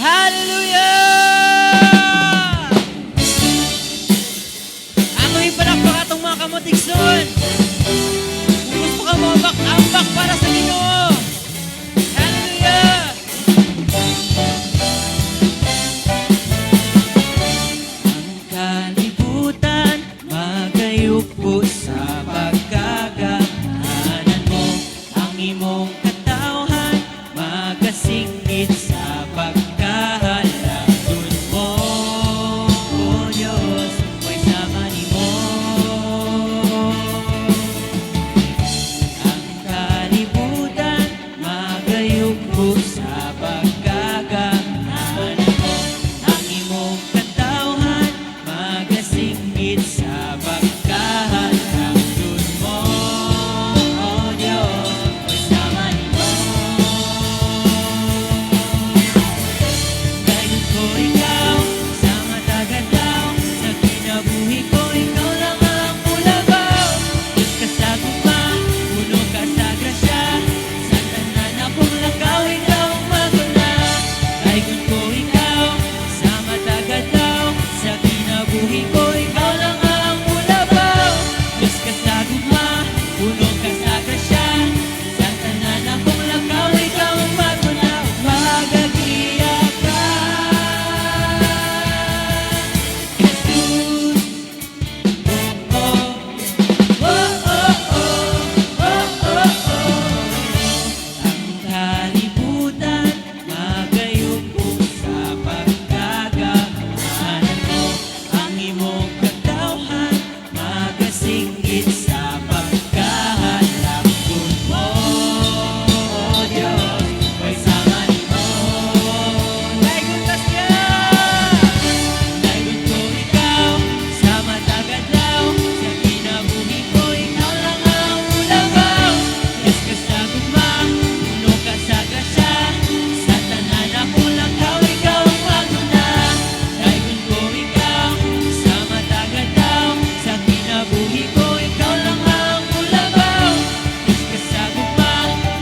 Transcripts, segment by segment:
Hallelujah! Ako'y palakpak atong mga kamotikson. Kung gusto ka mo, ambak para sa Ginoo. Hallelujah! Ang kalibutan magayuko sa pagkagamanan mo. Ang imong katawhan magasingit sa pagkahalagod mo. O Diyos, may sama nimo. Ang kalibutan magayuko sa pagkagamanan mo. Ang imong katawhan magasingit sa pagkahalagod mo. O Diyos, may sama nimo. Dahil ko ikaw sa matagal-taw, sa kinabuhi ko ikaw lang ang ulabaw. Diyos ka sa guma, puno ka sa grasya, sa tanan akong lakaw ikaw ang maguna. Dahil ko ikaw sa matagal-taw, sa kinabuhi ko ikaw lang ang ulabaw. Diyos ka sa guma, puno ka sa grasya, sa tanan akong lakaw ikaw ang maguna. Magagiyak ka, Jesus. Oh, oh, oh, oh, oh, oh. Ang kalibutan magayuko sa pagkagamanan mo. Ang imong katawhan magasingit sa pagkahalagod mo. O Diyos, may sama nimo. Daigon tas ka! Daigon ko ikaw sa matagal-taw, sa kinabuhi ko ikaw lang ang ulabaw. Diyos ka sa guma, puno ka sa grasya, sa tanan akong lakaw ikaw ang maguna. Daigon ko ikaw sa matagal-taw, sa kinabuhi ko ikaw lang ang ulabaw. Diyos ka sa guma,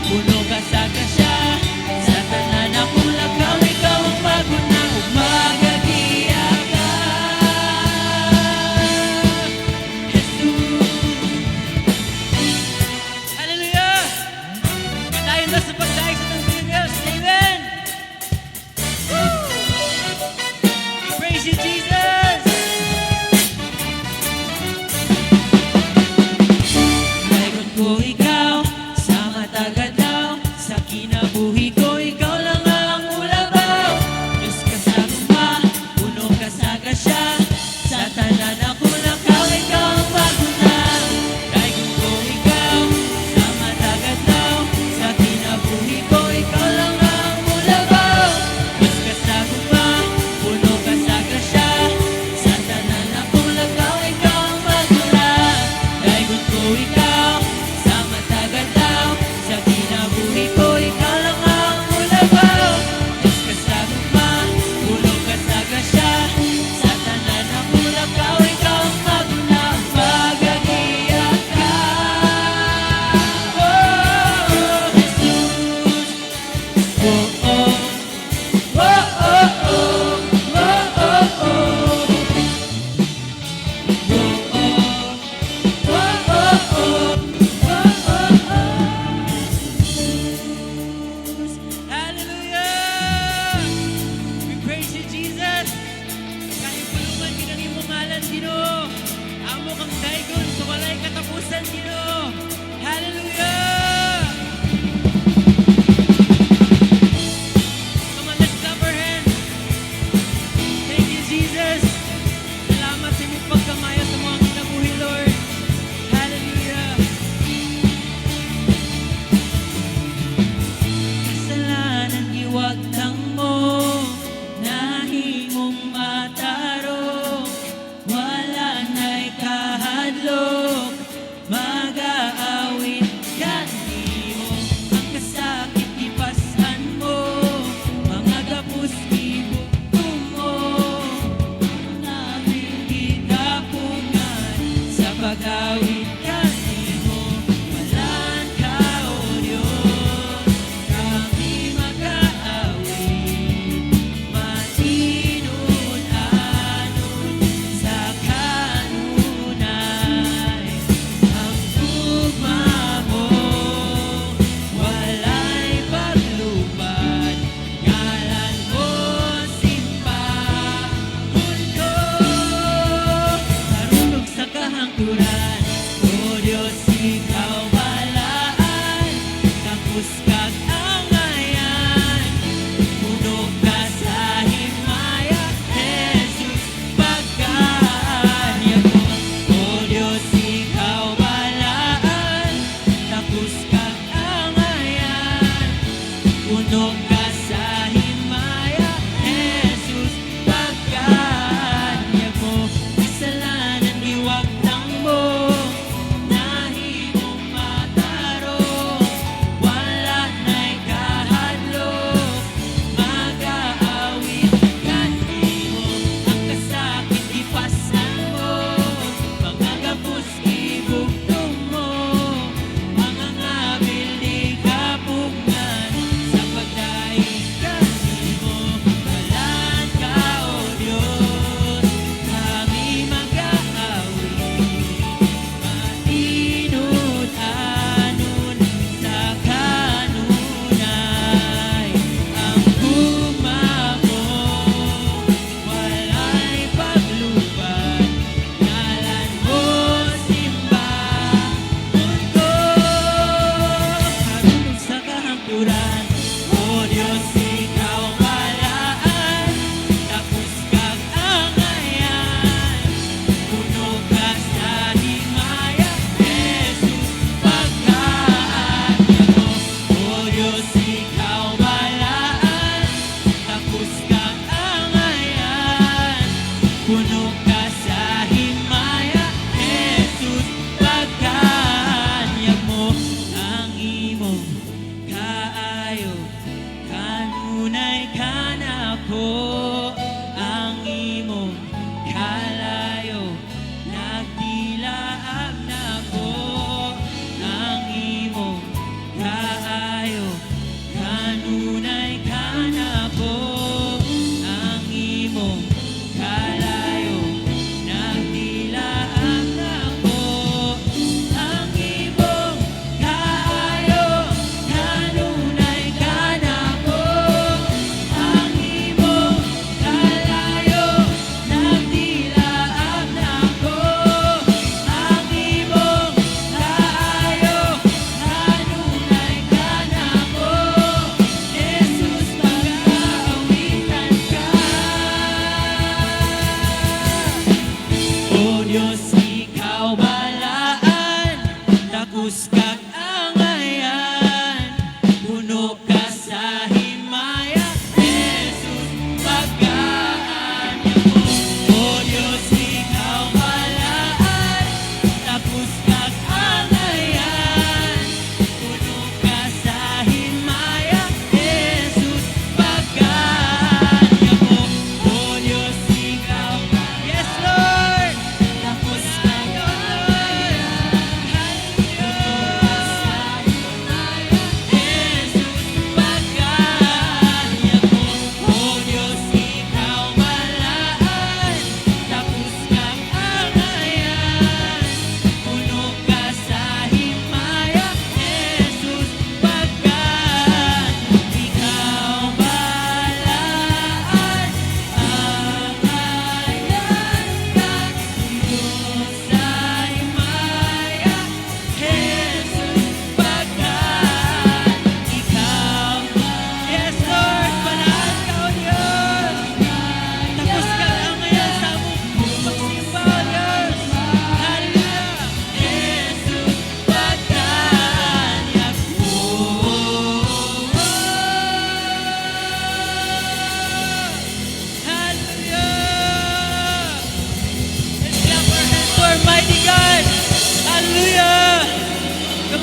puno ka sa grasya, sa tanan akong lakaw ikaw ang maguna. Magagiyak ka, Jesus. Hallelujah! Patayon na sa pagdaig sa tanggiling Diyos. Amen! Woo! Praise you, Jesus! Daigon ko ikaw sa matagal-taw, sa kinabuhi ko ikaw lang ang ulabaw. Diyos ka sa guma, puno ka sa grasya, sa tanan akong lakaw ikaw ang maguna. Daigon ko ikaw sa matagal-taw, sa kinabuhi ko ikaw lang ang ulabaw. Diyos ka sa guma, puno ka sa grasya, sa tanan akong lakaw ikaw ang maguna. Daigon ko ikaw sa matagal-taw, sa kinabuhi ko ikaw lang ang ulabaw. Diyos ka sa guma, puno ka sa grasya, sa tanan akong lakaw ikaw ang maguna. Magagiyak ka, oh, Jesus. Oh, oh. Oh, oh, oh. Oh, oh, oh. Hallelujah! We praise you, Jesus. Kahit puluman kinangin mo ngalan, Ginoo. Amo kang daigon sa walay katapusan, Ginoo. Hallelujah! Come on, let's clap our hands. Thank you, Jesus. Salamat sa inyong pagkamaya sa mga kinabuhi, Lord. Hallelujah. Kasalanan giwagtang mo, nahimong matarong, wala na'y kahadlok,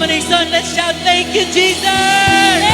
Denomination, let's shout, thank you, Jesus!